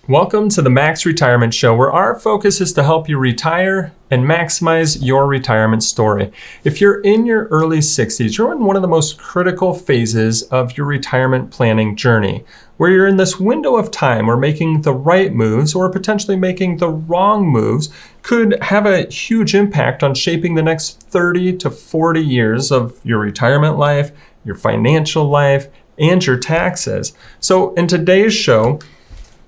Welcome to the Max Retirement Show, where our focus is to help you retire and maximize your retirement story. If you're in your early 60s, you're in one of the most critical phases of your retirement planning journey, where you're in this window of time where making the right moves or potentially making the wrong moves could have a huge impact on shaping the next 30 to 40 years of your retirement life, your financial life, and your taxes. So in today's show,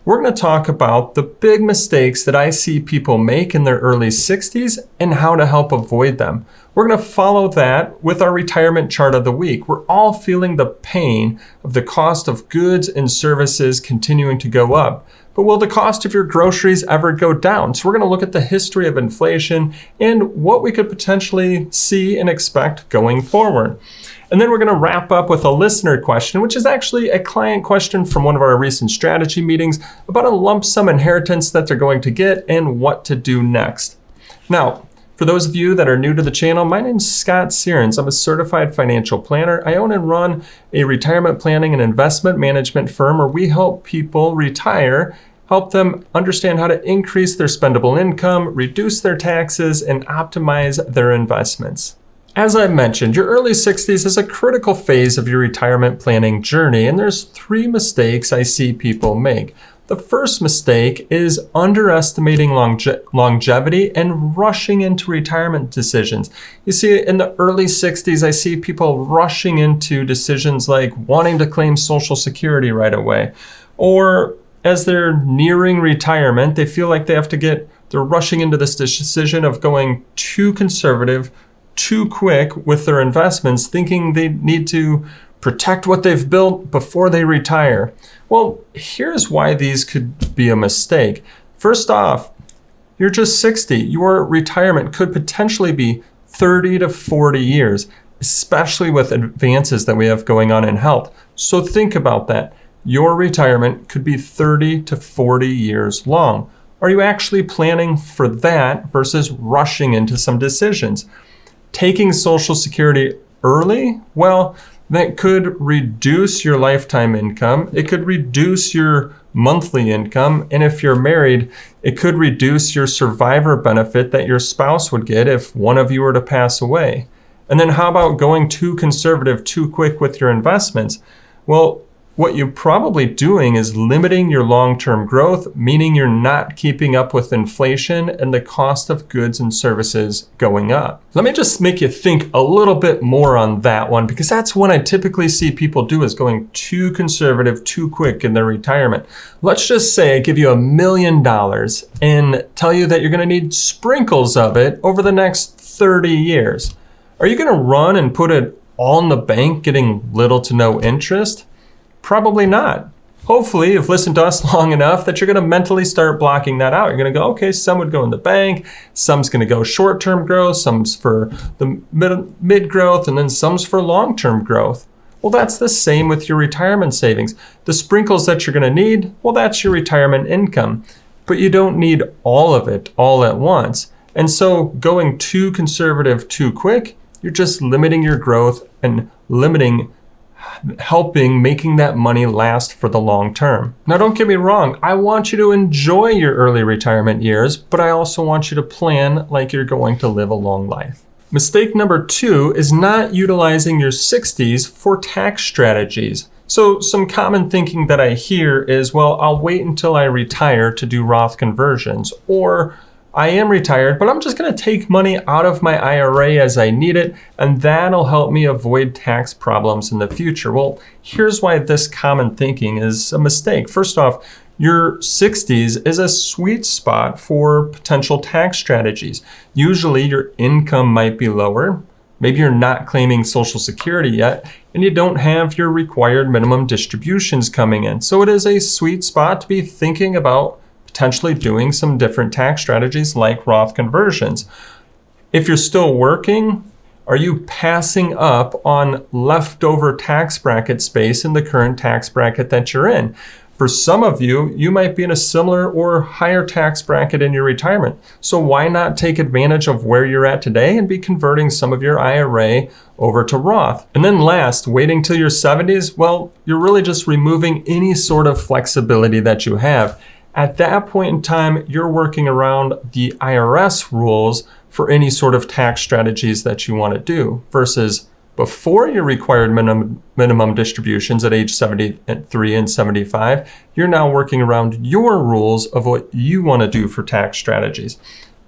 we're going to talk about the big mistakes that I see people make in their early 60s and how to help avoid them. We're going to follow that with our retirement chart of the week. We're all feeling the pain of the cost of goods and services continuing to go up. But will the cost of your groceries ever go down? So we're going to look at the history of inflation and what we could potentially see and expect going forward. And then we're going to wrap up with a listener question, which is actually a client question from one of our recent strategy meetings about a lump sum inheritance that they're going to get and what to do next. Now, for those of you that are new to the channel, my name's Scott Sierens. I'm a certified financial planner. I own and run a retirement planning and investment management firm where we help people retire, help them understand how to increase their spendable income, reduce their taxes, and optimize their investments. As I mentioned, your early 60s is a critical phase of your retirement planning journey, and there's 3 mistakes I see people make. The first mistake is underestimating longevity and rushing into retirement decisions. You see, in the early 60s, I see people rushing into decisions like wanting to claim Social Security right away, or as they're nearing retirement, they feel like they're rushing into this decision of going too conservative, too quick with their investments, thinking they need to protect what they've built before they retire. Well, here's why these could be a mistake. First off, you're just 60. Your retirement could potentially be 30 to 40 years, especially with advances that we have going on in health. So think about that. Your retirement could be 30 to 40 years long. Are you actually planning for that versus rushing into some decisions? Taking Social Security early, well, that could reduce your lifetime income. It could reduce your monthly income. And if you're married, it could reduce your survivor benefit that your spouse would get if one of you were to pass away. And then how about going too conservative, too quick with your investments? Well, what you're probably doing is limiting your long-term growth, meaning you're not keeping up with inflation and the cost of goods and services going up. Let me just make you think a little bit more on that one, because that's what I typically see people do, is going too conservative, too quick in their retirement. Let's just say I give you $1 million and tell you that you're going to need sprinkles of it over the next 30 years. Are you going to run and put it all in the bank getting little to no interest? Probably not. Hopefully, you've listened to us long enough that you're going to mentally start blocking that out. You're going to go, okay, some would go in the bank, some's going to go short-term growth, some's for the mid-growth, and then some's for long-term growth. Well, that's the same with your retirement savings. The sprinkles that you're going to need, well, that's your retirement income. But you don't need all of it all at once. And so going too conservative, too quick, you're just limiting your growth and helping making that money last for the long term. Now, don't get me wrong. I want you to enjoy your early retirement years, but I also want you to plan like you're going to live a long life. Mistake number 2 is not utilizing your 60s for tax strategies. So some common thinking that I hear is, well, I'll wait until I retire to do Roth conversions, or I am retired, but I'm just going to take money out of my IRA as I need it, and that'll help me avoid tax problems in the future. Well, here's why this common thinking is a mistake. First off, your 60s is a sweet spot for potential tax strategies. Usually your income might be lower. Maybe you're not claiming Social Security yet, and you don't have your required minimum distributions coming in. So it is a sweet spot to be thinking about potentially doing some different tax strategies like Roth conversions. If you're still working, are you passing up on leftover tax bracket space in the current tax bracket that you're in? For some of you, you might be in a similar or higher tax bracket in your retirement. So why not take advantage of where you're at today and be converting some of your IRA over to Roth? And then last, waiting till your 70s, well, you're really just removing any sort of flexibility that you have. At that point in time, you're working around the IRS rules for any sort of tax strategies that you want to do, versus before your required minimum distributions at age 73 and 75, you're now working around your rules of what you want to do for tax strategies.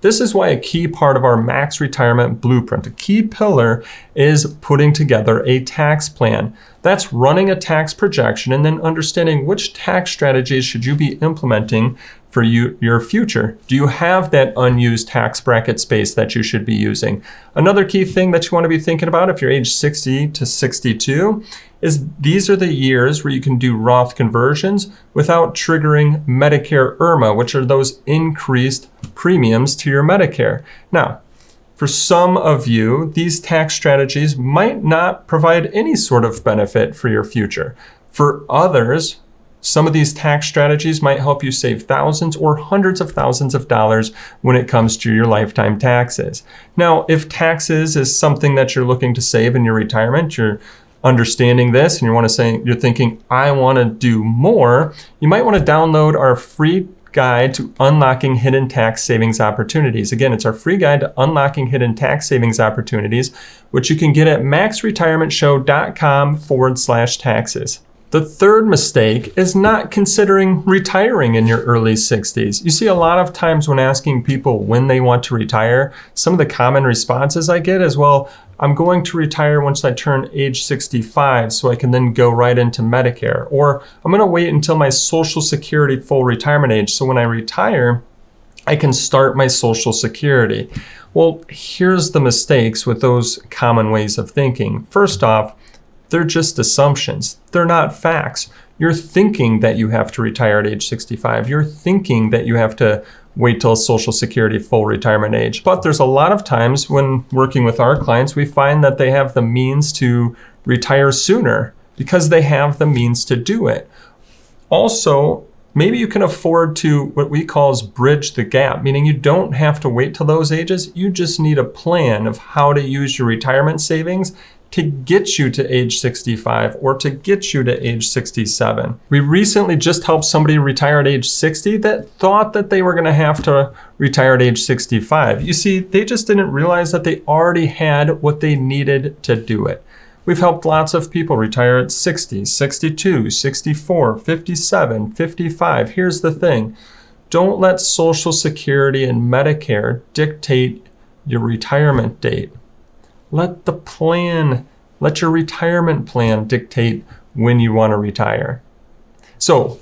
This is why a key part of our Max Retirement Blueprint, a key pillar, is putting together a tax plan. That's running a tax projection and then understanding which tax strategies should you be implementing for your future. Do you have that unused tax bracket space that you should be using? Another key thing that you want to be thinking about if you're age 60 to 62 is these are the years where you can do Roth conversions without triggering Medicare IRMA, which are those increased premiums to your Medicare. Now, for some of you, these tax strategies might not provide any sort of benefit for your future. For others, some of these tax strategies might help you save thousands or hundreds of thousands of dollars when it comes to your lifetime taxes. Now, if taxes is something that you're looking to save in your retirement, you're understanding this and you're thinking, I want to do more, you might want to download our free guide to unlocking hidden tax savings opportunities. Again, it's our free guide to unlocking hidden tax savings opportunities, which you can get at maxretirementshow.com/taxes. The third mistake is not considering retiring in your early 60s. You see a lot of times when asking people when they want to retire, some of the common responses I get is, well, I'm going to retire once I turn age 65 so I can then go right into Medicare. Or I'm going to wait until my Social Security full retirement age so when I retire, I can start my Social Security. Well, here's the mistakes with those common ways of thinking. First off, they're just assumptions. They're not facts. You're thinking that you have to retire at age 65. You're thinking that you have to wait till Social Security full retirement age. But there's a lot of times when working with our clients, we find that they have the means to retire sooner because they have the means to do it. Also, maybe you can afford to what we call is bridge the gap, meaning you don't have to wait till those ages. You just need a plan of how to use your retirement savings to get you to age 65 or to get you to age 67. We recently just helped somebody retire at age 60 that thought that they were going to have to retire at age 65. You see, they just didn't realize that they already had what they needed to do it. We've helped lots of people retire at 60, 62, 64, 57, 55. Here's the thing. Don't let Social Security and Medicare dictate your retirement date. Let your retirement plan dictate when you want to retire. So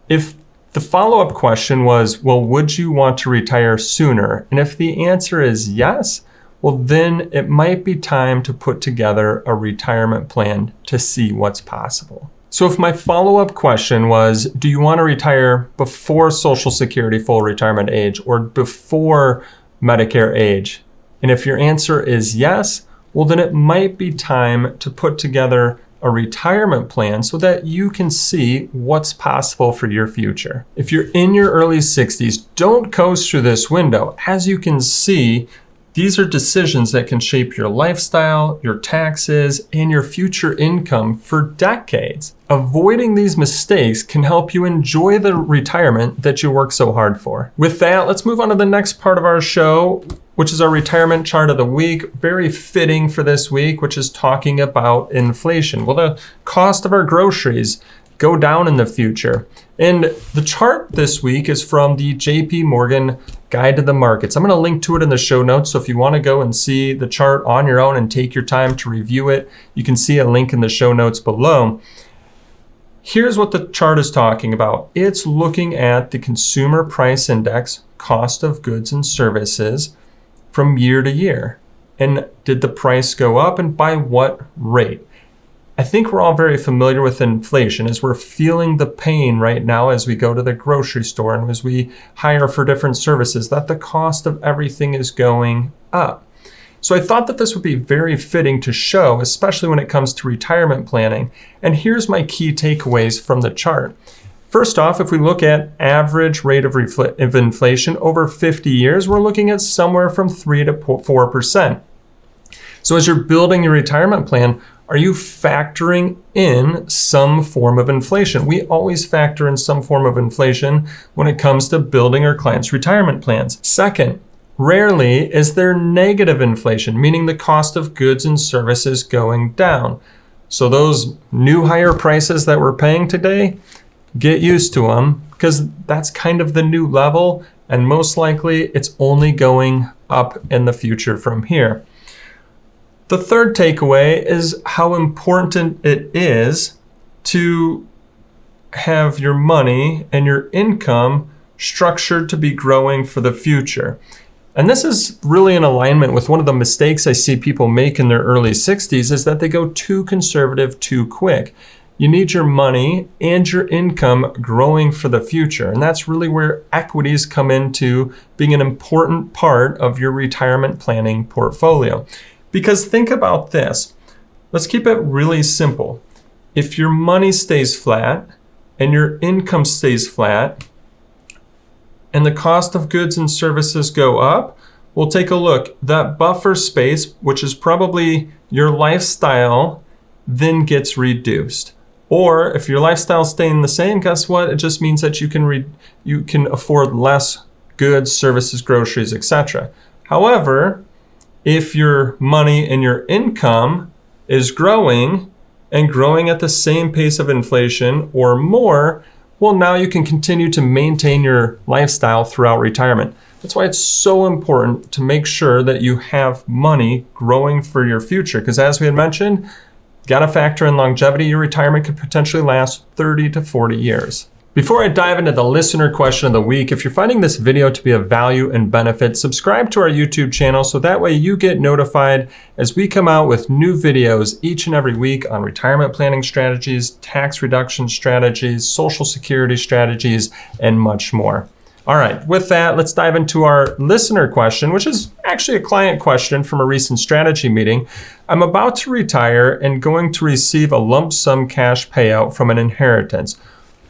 if the follow-up question was, well, would you want to retire sooner? And if the answer is yes, well, then it might be time to put together a retirement plan to see what's possible. So if my follow-up question was, do you want to retire before Social Security full retirement age or before Medicare age? And if your answer is yes, well, then it might be time to put together a retirement plan so that you can see what's possible for your future. If you're in your early 60s, don't coast through this window. As you can see, these are decisions that can shape your lifestyle, your taxes, and your future income for decades. Avoiding these mistakes can help you enjoy the retirement that you work so hard for. With that, let's move on to the next part of our show, which is our retirement chart of the week. Very fitting for this week, which is talking about inflation. Will the cost of our groceries go down in the future? And the chart this week is from the JP Morgan Guide to the Markets. I'm going to link to it in the show notes. So if you want to go and see the chart on your own and take your time to review it, you can see a link in the show notes below. Here's what the chart is talking about. It's looking at the Consumer Price Index, cost of goods and services from year to year. And did the price go up and by what rate? I think we're all very familiar with inflation as we're feeling the pain right now as we go to the grocery store and as we hire for different services, that the cost of everything is going up. So I thought that this would be very fitting to show, especially when it comes to retirement planning. And here's my key takeaways from the chart. First off, if we look at average rate of inflation over 50 years, we're looking at somewhere from 3 to 4%. So as you're building your retirement plan, Are you factoring in some form of inflation? We always factor in some form of inflation when it comes to building our clients' retirement plans. Second, rarely is there negative inflation, meaning the cost of goods and services going down. So those new higher prices that we're paying today, get used to them because that's kind of the new level, and most likely it's only going up in the future from here. The third takeaway is how important it is to have your money and your income structured to be growing for the future. And this is really in alignment with one of the mistakes I see people make in their early 60s is that they go too conservative too quick. You need your money and your income growing for the future. And that's really where equities come into being an important part of your retirement planning portfolio. Because think about this. Let's keep it really simple. If your money stays flat and your income stays flat and the cost of goods and services go up, we'll take a look. That buffer space, which is probably your lifestyle, then gets reduced. Or if your lifestyle is staying the same, guess what? It just means that you can afford less goods, services, groceries, etc. However, if your money and your income is growing and growing at the same pace of inflation or more, well, now you can continue to maintain your lifestyle throughout retirement. That's why it's so important to make sure that you have money growing for your future. Because as we had mentioned, got to factor in longevity. Your retirement could potentially last 30 to 40 years. Before I dive into the listener question of the week, if you're finding this video to be of value and benefit, subscribe to our YouTube channel so that way you get notified as we come out with new videos each and every week on retirement planning strategies, tax reduction strategies, Social Security strategies, and much more. All right, with that, let's dive into our listener question, which is actually a client question from a recent strategy meeting. I'm about to retire and going to receive a lump sum cash payout from an inheritance.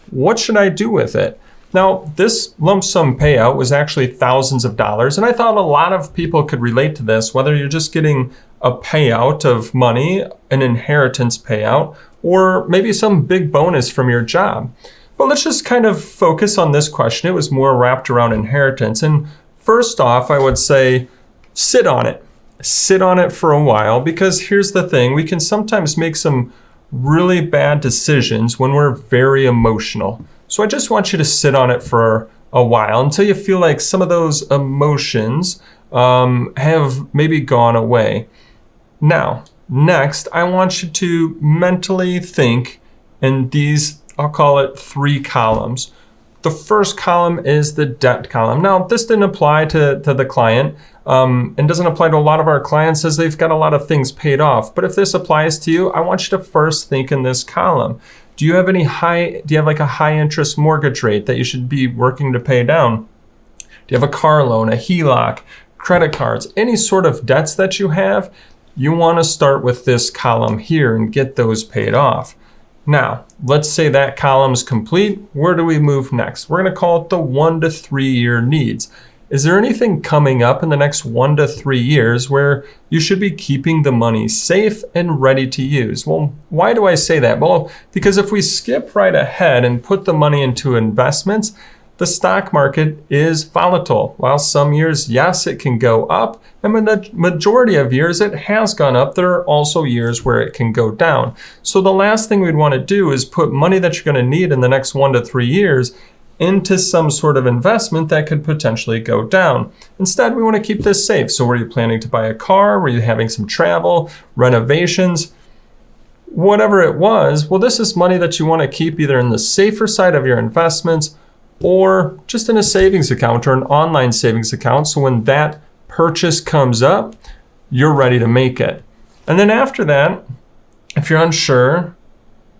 What should I do with it? Now, this lump sum payout was actually thousands of dollars, and I thought a lot of people could relate to this, whether you're just getting a payout of money, an inheritance payout, or maybe some big bonus from your job. But let's just kind of focus on this question. It was more wrapped around inheritance. And first off, I would say sit on it. Sit on it for a while, because here's the thing. We can sometimes make some really bad decisions when we're very emotional. So I just want you to sit on it for a while until you feel like some of those emotions have maybe gone away. Now, next, I want you to mentally think in these, I'll call it 3 columns. The first column is the debt column. Now, this didn't apply to the client and doesn't apply to a lot of our clients as they've got a lot of things paid off. But if this applies to you, I want you to first think in this column. Do you have like a high interest mortgage rate that you should be working to pay down? Do you have a car loan, a HELOC, credit cards, any sort of debts that you have? You want to start with this column here and get those paid off. Now, let's say that column's complete. Where do we move next? We're going to call it the 1 to 3 year needs. Is there anything coming up in the next 1 to 3 years where you should be keeping the money safe and ready to use? Well, why do I say that? Well, because if we skip right ahead and put the money into investments, the stock market is volatile. While some years, yes, it can go up, and in the majority of years, it has gone up. There are also years where it can go down. So the last thing we'd want to do is put money that you're going to need in the next 1 to 3 years into some sort of investment that could potentially go down. Instead, we want to keep this safe. So were you planning to buy a car? Were you having some travel, renovations? Whatever it was, well, this is money that you want to keep either in the safer side of your investments or just in a savings account or an online savings account. So when that purchase comes up, you're ready to make it. And then after that, if you're unsure,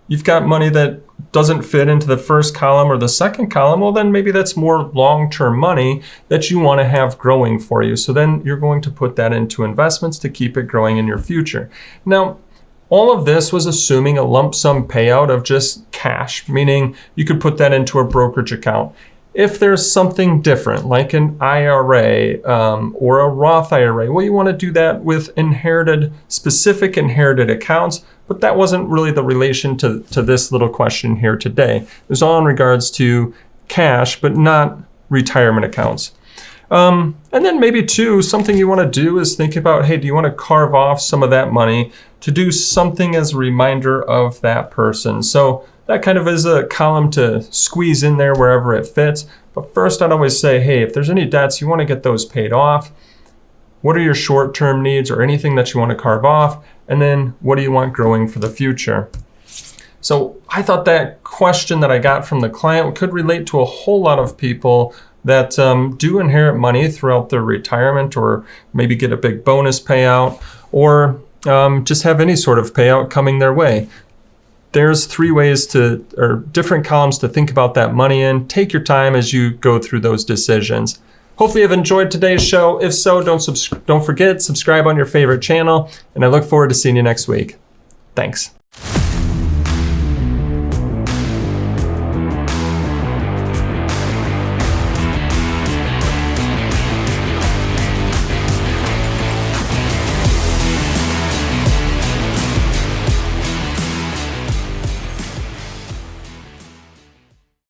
you've got money that doesn't fit into the first column or the second column, well, then maybe that's more long-term money that you want to have growing for you. So then you're going to put that into investments to keep it growing in your future. Now, all of this was assuming a lump sum payout of just cash, meaning you could put that into a brokerage account. If there's something different, like an IRA or a Roth IRA, well, you want to do that with specific inherited accounts, but that wasn't really the relation to this little question here today. It was all in regards to cash, but not retirement accounts. And then maybe too, something you want to do is think about, hey, do you want to carve off some of that money to do something as a reminder of that person? So that kind of is a column to squeeze in there wherever it fits. But first, I'd always say, hey, if there's any debts, you want to get those paid off. What are your short-term needs or anything that you want to carve off? And then what do you want growing for the future? So I thought that question that I got from the client could relate to a whole lot of people that do inherit money throughout their retirement, or maybe get a big bonus payout, or just have any sort of payout coming their way. There's different columns to think about that money in. Take your time as you go through those decisions. Hopefully you've enjoyed today's show. If so, don't forget, subscribe on your favorite channel, and I look forward to seeing you next week. Thanks.